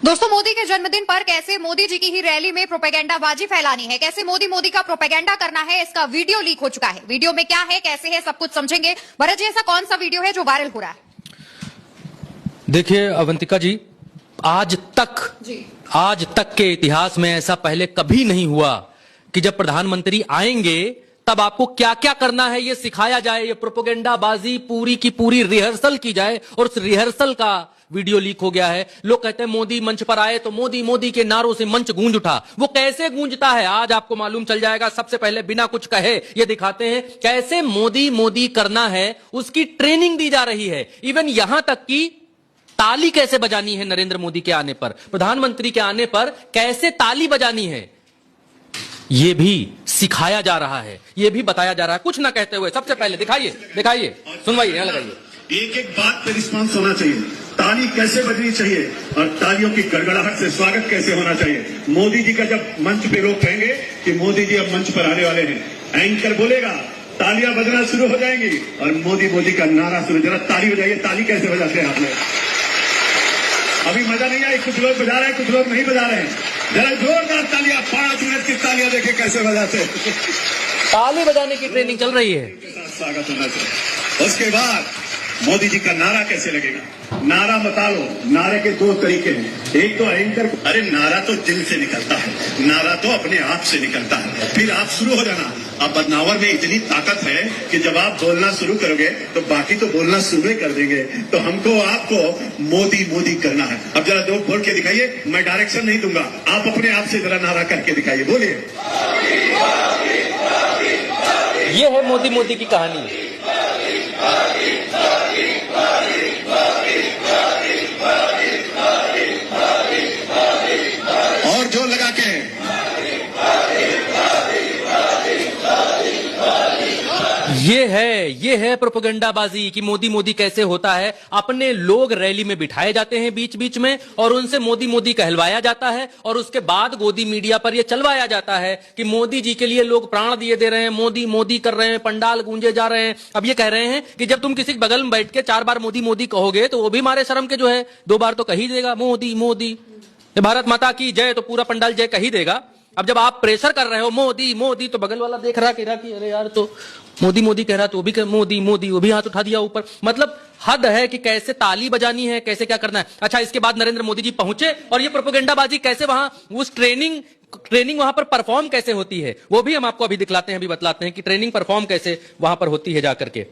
दोस्तों, मोदी के जन्मदिन पर कैसे मोदी जी की ही रैली में प्रोपेगेंडाबाजी फैलानी है, कैसे मोदी का प्रोपेगेंडा करना है, इसका वीडियो लीक हो चुका है। वीडियो में क्या है, कैसे है, सब कुछ समझेंगे। भरत जी, ऐसा कौन सा वीडियो है जो वायरल हो रहा है? देखिए अवंतिका जी, आज तक के इतिहास में ऐसा पहले कभी नहीं हुआ कि जब प्रधानमंत्री आएंगे तब आपको क्या क्या करना है ये सिखाया जाए, ये प्रोपेगेंडाबाजी पूरी की पूरी रिहर्सल की जाए। और उस रिहर्सल का वीडियो लीक हो गया है। लोग कहते हैं मोदी मंच पर आए तो मोदी मोदी के नारों से मंच गूंज उठा। वो कैसे गूंजता है आज आपको मालूम चल जाएगा। सबसे पहले बिना कुछ कहे ये दिखाते हैं कैसे मोदी मोदी करना है, उसकी ट्रेनिंग दी जा रही है। इवन यहां तक कि ताली कैसे बजानी है नरेंद्र मोदी के आने पर, प्रधानमंत्री के आने पर कैसे ताली बजानी है, यह भी सिखाया जा रहा है, यह भी बताया जा रहा है। कुछ ना कहते हुए सबसे पहले दिखाइए, सुनवाइए, यहां लगाइए। एक एक बात पे रिस्पॉन्स होना चाहिए। ताली कैसे बजनी चाहिए और तालियों की गड़गड़ाहट से स्वागत कैसे होना चाहिए। मोदी जी का जब मंच पे लोग कहेंगे कि मोदी जी अब मंच पर आने वाले हैं, एंकर बोलेगा, तालियां बजना शुरू हो जाएंगी और मोदी मोदी का नारा शुरू। जरा ताली बजाइए। ताली कैसे बजाते हैं आप लोग? अभी मजा नहीं आई। कुछ लोग बजा रहे हैं, कुछ लोग नहीं बजा रहे हैं। जरा जोरदार तालियां, 5 मिनट की तालियां देखें कैसे बजाते हैं। ताली बजाने की ट्रेनिंग चल रही है। स्वागत होना चाहिए। उसके बाद मोदी जी का नारा कैसे लगेगा। नारा बता लो। नारे के 2 तरीके हैं। एक तो एंकर, अरे नारा तो दिल से निकलता है, नारा तो अपने आप से निकलता है, फिर आप शुरू हो जाना। अब बदनावर में इतनी ताकत है कि जब आप बोलना शुरू करोगे तो बाकी तो बोलना शुरू कर देंगे। तो हमको आपको मोदी मोदी करना है। अब जरा दो बोल के दिखाइए। मैं डायरेक्शन नहीं दूंगा, आप अपने आप से जरा नारा करके दिखाइए। बोलिए। ये है मोदी मोदी की कहानी। और जोर लगा के। ये है प्रोपेगेंडाबाजी कि मोदी मोदी कैसे होता है। अपने लोग रैली में बिठाए जाते हैं बीच बीच में और उनसे मोदी मोदी कहलवाया जाता है और उसके बाद गोदी मीडिया पर यह चलवाया जाता है कि मोदी जी के लिए लोग प्राण दिए दे रहे हैं, मोदी मोदी कर रहे हैं, पंडाल गूंजे जा रहे हैं। अब ये कह रहे हैं कि जब तुम किसी बगल में बैठ के 4 बार मोदी मोदी कहोगे तो वो भी मारे शर्म के जो है 2 बार तो कही देगा मोदी मोदी। भारत माता की जय तो पूरा पंडाल जय कही देगा। अब जब आप प्रेशर कर रहे हो मोदी मोदी तो बगल वाला देख रहा कि अरे यार तो मोदी मोदी कह रहा तो वो भी मोदी मोदी, वो भी हाथ उठा दिया ऊपर। मतलब हद है कि कैसे ताली बजानी है, कैसे क्या करना है। अच्छा, इसके बाद नरेंद्र मोदी जी पहुंचे और ये प्रोपेगेंडाबाजी कैसे वहां उस ट्रेनिंग वहां पर परफॉर्म कैसे होती है वो भी हम आपको अभी दिखलाते हैं, अभी बतलाते हैं कि ट्रेनिंग परफॉर्म कैसे वहां पर होती है जाकर के।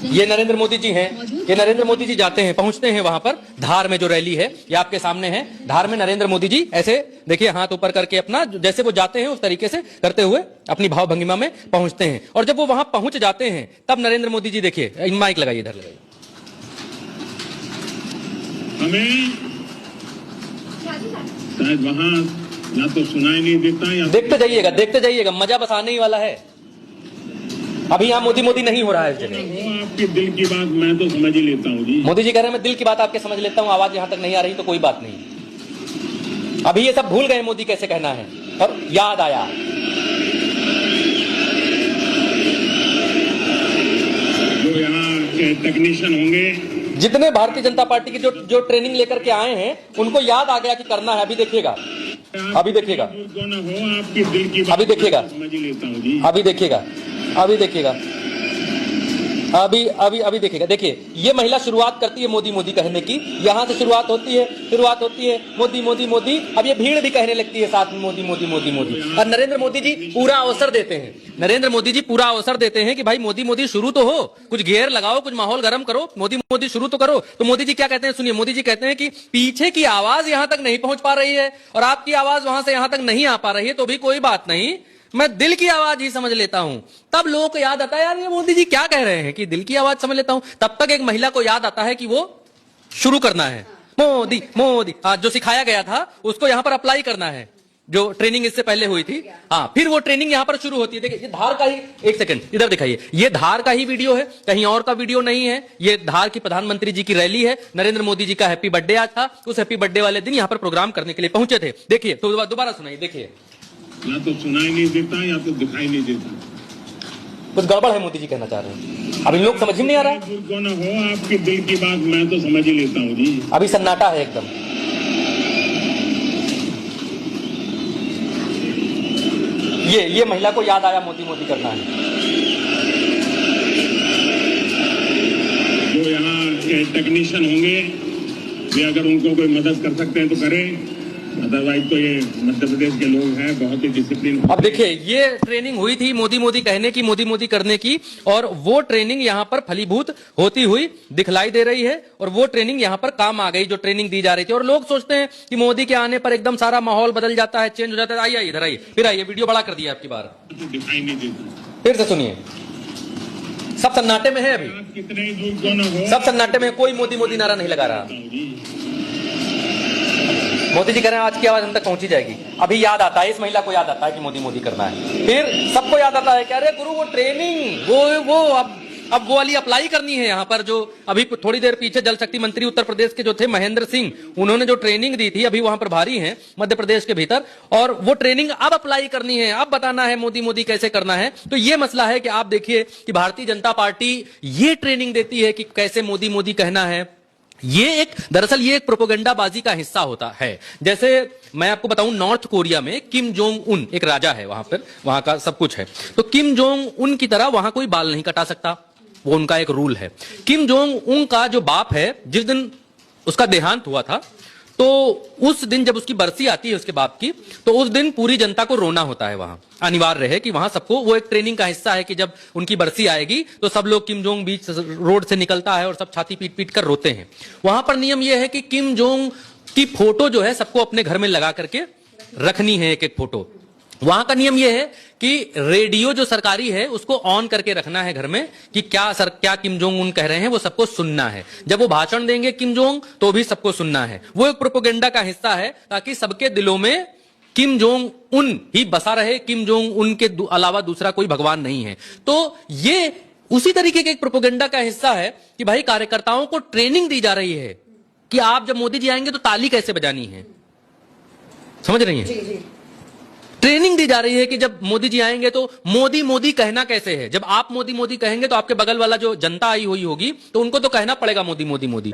ये नरेंद्र मोदी जी हैं, ये नरेंद्र मोदी जी जाते हैं, पहुंचते हैं वहां पर धार में जो रैली है, ये आपके सामने है। धार में नरेंद्र मोदी जी ऐसे देखिए हाथ ऊपर करके अपना जैसे वो जाते हैं उस तरीके से करते हुए अपनी भाव भंगिमा में पहुंचते हैं। और जब वो वहां पहुंच जाते हैं तब नरेंद्र मोदी जी देखिए, माइक लगाइए, इधर लगाइए। हमें शायद वहां ना तो सुनाई नहीं देता या देखते जाइएगा, मजा बस आने ही वाला है। अभी यहाँ मोदी मोदी नहीं हो रहा है इस जगह। आपके दिल की बात मैं तो समझ ही लेता हूँ जी। मोदी जी कह रहे हैं मैं दिल की बात आपके समझ लेता हूँ, आवाज यहाँ तक नहीं आ रही तो कोई बात नहीं। अभी ये सब भूल गए मोदी कैसे कहना है और याद आया। जो यहाँ के टेक्नीशियन होंगे, जितने भारतीय जनता पार्टी की जो ट्रेनिंग लेकर के आए हैं उनको याद आ गया कि करना है। अभी देखिएगा, आपकी दिल की बात अभी देखिएगा, समझ ही लेता हूँ जी। अभी देखिएगा, अभी देखिएगा। देखिए ये महिला शुरुआत करती है मोदी मोदी कहने की, यहां से शुरुआत होती है मोदी मोदी मोदी। अब ये भीड़ भी कहने लगती है साथ में मोदी मोदी मोदी मोदी। और नरेंद्र मोदी जी पूरा अवसर देते हैं कि भाई मोदी मोदी शुरू तो हो, कुछ गियर लगाओ, कुछ माहौल गर्म करो, मोदी मोदी शुरू तो करो। तो मोदी जी क्या कहते हैं सुनिए। मोदी जी कहते हैं कि पीछे की आवाज यहां तक नहीं पहुंच पा रही है और आपकी आवाज वहां से यहां तक नहीं आ पा रही है तो भी कोई बात नहीं, मैं दिल की आवाज ही समझ लेता हूं। तब लोगों को याद आता है यार ये मोदी जी क्या कह रहे हैं कि दिल की आवाज समझ लेता हूं। तब तक एक महिला को याद आता है कि वो शुरू करना है मोदी मोदी। आज जो सिखाया गया था उसको यहां पर अप्लाई करना है, जो ट्रेनिंग इससे पहले हुई थी। हाँ, फिर वो ट्रेनिंग यहां पर शुरू होती है। देखिए ये धार का ही, एक सेकंड इधर दिखाइए, ये धार का ही वीडियो है, कहीं और का वीडियो नहीं है। ये धार की प्रधानमंत्री जी की रैली है। नरेंद्र मोदी जी का हैप्पी बर्थडे आज था, उस हैप्पी बर्थडे वाले दिन यहां पर प्रोग्राम करने के लिए पहुंचे थे। देखिए तो दोबारा सुनाइए। देखिए ना तो सुनाई नहीं देता या तो दिखाई नहीं देता। कुछ गड़बड़ है मोदी जी कहना चाह रहे हैं। अब इन लोग समझ ही नहीं आ रहा। कौन हो आपके दिल की बात मैं तो समझ ही लेता हूँ जी। अभी सन्नाटा है एकदम। ये महिला को याद आया मोदी मोदी करना है। जो यहाँ के टेक्नीशियन होंगे वे अगर उनको कोई मदद कर सकते हैं तो करें, अदरवाइज तो ये मध्य प्रदेश के लोग हैं बहुत ही डिसिप्लिन। अब देखिए ये ट्रेनिंग हुई थी मोदी मोदी कहने की, मोदी मोदी करने की, और वो ट्रेनिंग यहाँ पर फलीभूत होती हुई दिखलाई दे रही है और वो ट्रेनिंग यहाँ पर काम आ गई जो ट्रेनिंग दी जा रही थी। और लोग सोचते हैं कि मोदी के आने पर एकदम सारा माहौल बदल जाता है, चेंज हो जाता है। आइए इधर आइए, फिर आइए, वीडियो बड़ा कर दिया आपकी बार, दिखाई नहीं देती। फिर से सुनिए। सब सन्नाटे में है, अभी कितने ही दूर क्यों न हो, सब सन्नाटे में, कोई मोदी मोदी नारा नहीं लगा रहा। मोदी जी कह रहे हैं आज की आवाज हम तक पहुंची जाएगी। अभी याद आता है, इस महिला को याद आता है कि मोदी मोदी करना है। फिर सबको याद आता है कि अरे गुरु वो ट्रेनिंग वो अब वो वाली अप्लाई करनी है यहाँ पर। जो अभी थोड़ी देर पीछे जल शक्ति मंत्री उत्तर प्रदेश के जो थे महेंद्र सिंह, उन्होंने जो ट्रेनिंग दी थी, अभी वहां पर भारी हैं मध्य प्रदेश के भीतर, और वो ट्रेनिंग अब अप्लाई करनी है, अब बताना है मोदी मोदी कैसे करना है। तो ये मसला है कि आप देखिए कि भारतीय जनता पार्टी ये ट्रेनिंग देती है कि कैसे मोदी मोदी कहना है। दरअसल ये एक प्रोपेगेंडाबाजी का हिस्सा होता है। जैसे मैं आपको बताऊं, नॉर्थ कोरिया में किम जोंग उन एक राजा है, वहां पर वहां का सब कुछ है। तो किम जोंग उन की तरह वहां कोई बाल नहीं कटा सकता, वो उनका एक रूल है। किम जोंग उन का जो बाप है, जिस दिन उसका देहांत हुआ था, तो उस दिन जब उसकी बरसी आती है उसके बाप की, तो उस दिन पूरी जनता को रोना होता है। वहां अनिवार्य है कि वहां सबको, वो एक ट्रेनिंग का हिस्सा है कि जब उनकी बरसी आएगी तो सब लोग, किम जोंग बीच रोड से निकलता है और सब छाती पीट पीट कर रोते हैं। वहां पर नियम यह है कि किम जोंग की फोटो जो है सबको अपने घर में लगा करके रखनी है, एक एक फोटो। वहां का नियम यह है कि रेडियो जो सरकारी है उसको ऑन करके रखना है घर में, कि क्या किम जोंग उन कह रहे हैं वो सबको सुनना है। जब वो भाषण देंगे किम जोंग तो भी सबको सुनना है। वो एक प्रोपेगेंडा का हिस्सा है ताकि सबके दिलों में किम जोंग उन ही बसा रहे, किम जोंग उन के अलावा दूसरा कोई भगवान नहीं है। तो ये उसी तरीके के एक प्रोपेगेंडा का हिस्सा है कि भाई कार्यकर्ताओं को ट्रेनिंग दी जा रही है कि आप जब मोदी जी आएंगे तो ताली कैसे बजानी है। समझ रही हैं? ट्रेनिंग दी जा रही है कि जब मोदी जी आएंगे तो मोदी मोदी कहना कैसे है। जब आप मोदी मोदी कहेंगे तो आपके बगल वाला जो जनता आई हुई होगी तो उनको तो कहना पड़ेगा मोदी मोदी मोदी,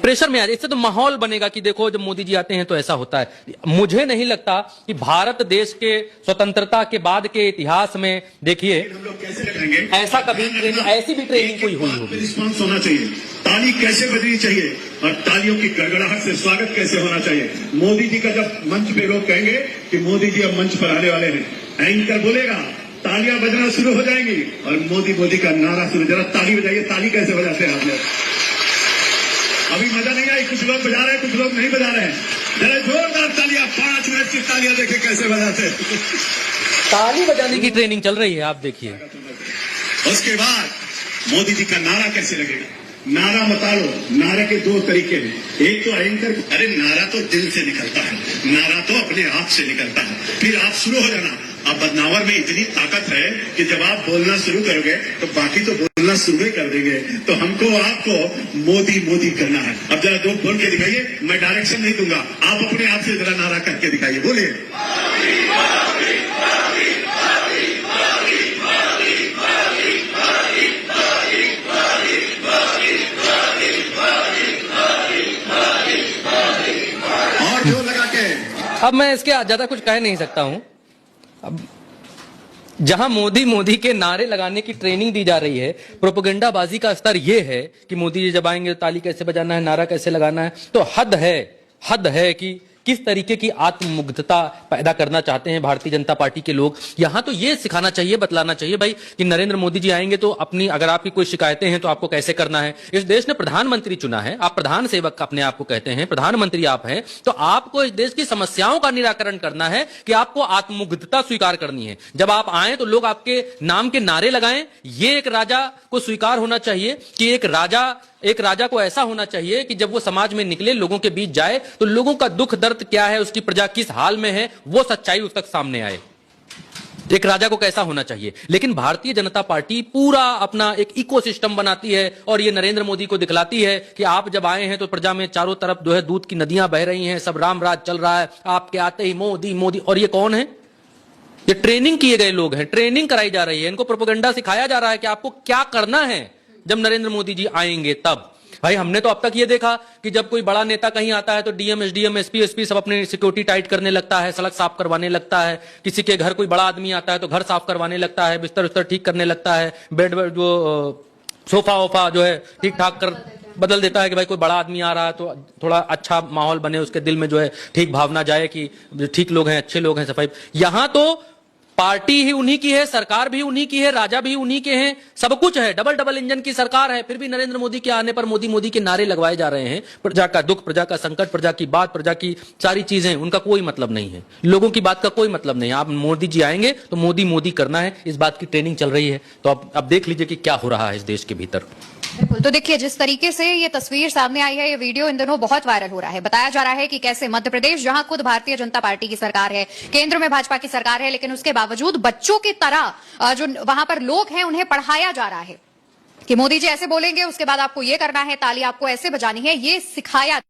प्रेशर में आ जाए। इससे तो माहौल बनेगा कि देखो जब मोदी जी आते हैं तो ऐसा होता है। मुझे नहीं लगता कि भारत देश के स्वतंत्रता के बाद के इतिहास में देखिए हम लोग कैसे रखेंगे, ऐसा कभी ट्रेनिंग, ऐसी भी ट्रेनिंग कोई हुई होगी। रिस्पॉन्स होना चाहिए, ताली कैसे बजनी चाहिए और तालियों की गड़गड़ाहट से स्वागत कैसे होना चाहिए। मोदी जी का जब मंच पे लोग कहेंगे कि मोदी जी अब मंच पर आने वाले हैं, एंकर बोलेगा, तालियां बजना शुरू हो जाएंगी और मोदी मोदी का नारा शुरू। जरा ताली बजाइए, ताली कैसे बजाते हैं आप लोग? अभी मजा नहीं आई, कुछ लोग बजा रहे हैं, कुछ लोग नहीं बजा रहे हैं। जरा जोरदार तालियां, 5 मिनट की तालियां देखे कैसे बजाते हैं। ताली बजाने की ट्रेनिंग चल रही है, आप देखिए। उसके बाद मोदी जी का नारा कैसे लगेगा। नारा मतालो, नारे के 2 तरीके हैं। एक तो एंकर, अरे नारा तो दिल से निकलता है, नारा तो अपने आप से निकलता है, फिर आप शुरू हो जाना। अब बदनावर में इतनी ताकत है कि जब आप बोलना शुरू करोगे तो बाकी तो बोलना शुरू ही कर देंगे। तो हमको आपको मोदी मोदी करना है। अब जरा 2 बोल के दिखाइए, मैं डायरेक्शन नहीं दूंगा, आप अपने आप से जरा नारा करके दिखाइए, बोलिए। और जो लगा के अब मैं इसके ज्यादा कुछ कह नहीं सकता हूं। अब जहां मोदी मोदी के नारे लगाने की ट्रेनिंग दी जा रही है, प्रोपेगेंडाबाजी का स्तर यह है कि मोदी जी जब आएंगे तो ताली कैसे बजाना है, नारा कैसे लगाना है, तो हद है कि किस तरीके की आत्ममुग्धता पैदा करना चाहते हैं भारतीय जनता पार्टी के लोग। यहां तो ये सिखाना चाहिए, बतलाना चाहिए भाई कि नरेंद्र मोदी जी आएंगे तो अपनी, अगर आपकी कोई शिकायतें हैं तो आपको कैसे करना है। इस देश ने प्रधानमंत्री चुना है, आप प्रधान सेवक अपने आप को कहते हैं, प्रधानमंत्री आप हैं, तो आपको इस देश की समस्याओं का निराकरण करना है कि आपको आत्ममुग्धता स्वीकार करनी है। जब आप आए तो लोग आपके नाम के नारे लगाएं। ये एक राजा को स्वीकार होना चाहिए कि एक राजा को ऐसा होना चाहिए कि जब वो समाज में निकले, लोगों के बीच जाए, तो लोगों का दुख दर्द क्या है, उसकी प्रजा किस हाल में है, वो सच्चाई उस तक सामने आए। एक राजा को कैसा होना चाहिए। लेकिन भारतीय जनता पार्टी पूरा अपना एक इकोसिस्टम बनाती है और ये नरेंद्र मोदी को दिखलाती है कि आप जब आए हैं तो प्रजा में चारों तरफ जो है दूध की नदियां बह रही हैं, सब राम राज चल रहा है, आपके आते ही मोदी मोदी। और ये कौन है? ये ट्रेनिंग किए गए लोग हैं, ट्रेनिंग कराई जा रही है, इनको प्रोपेगेंडा सिखाया जा रहा है कि आपको क्या करना है जब नरेंद्र मोदी जी आएंगे तब। भाई हमने तो अब तक ये देखा कि जब कोई बड़ा नेता कहीं आता है तो डीएम, एसडीएम, एसपी, एसपी सब अपनी सिक्योरिटी टाइट करने लगता है, सड़क साफ करवाने लगता है, किसी के घर कोई बड़ा आदमी आता है तो घर साफ करवाने लगता है, बिस्तर उस्तर ठीक करने लगता है, बेड जो सोफा वोफा जो है ठीक ठाक कर बदल देता है कि भाई कोई बड़ा आदमी आ रहा है तो थोड़ा अच्छा माहौल बने, उसके दिल में जो है ठीक भावना जाए कि ठीक लोग हैं, अच्छे लोग हैं, सफाई। यहां तो पार्टी ही उन्हीं की है, सरकार भी उन्हीं की है, राजा भी उन्हीं के हैं, सब कुछ है, डबल डबल इंजन की सरकार है, फिर भी नरेंद्र मोदी के आने पर मोदी मोदी के नारे लगवाए जा रहे हैं। प्रजा का दुख, प्रजा का संकट, प्रजा की बात, प्रजा की सारी चीजें, उनका कोई मतलब नहीं है, लोगों की बात का कोई मतलब नहीं है। आप मोदी जी आएंगे तो मोदी मोदी करना है, इस बात की ट्रेनिंग चल रही है। तो अब देख लीजिए कि क्या हो रहा है इस देश के भीतर। बिल्कुल, तो देखिए जिस तरीके से ये तस्वीर सामने आई है, ये वीडियो इन दिनों बहुत वायरल हो रहा है। बताया जा रहा है कि कैसे मध्य प्रदेश, जहां खुद भारतीय जनता पार्टी की सरकार है, केंद्र में भाजपा की सरकार है, लेकिन उसके बावजूद बच्चों की तरह जो वहां पर लोग हैं उन्हें पढ़ाया जा रहा है कि मोदी जी ऐसे बोलेंगे, उसके बाद आपको ये करना है, ताली आपको ऐसे बजानी है, ये सिखाया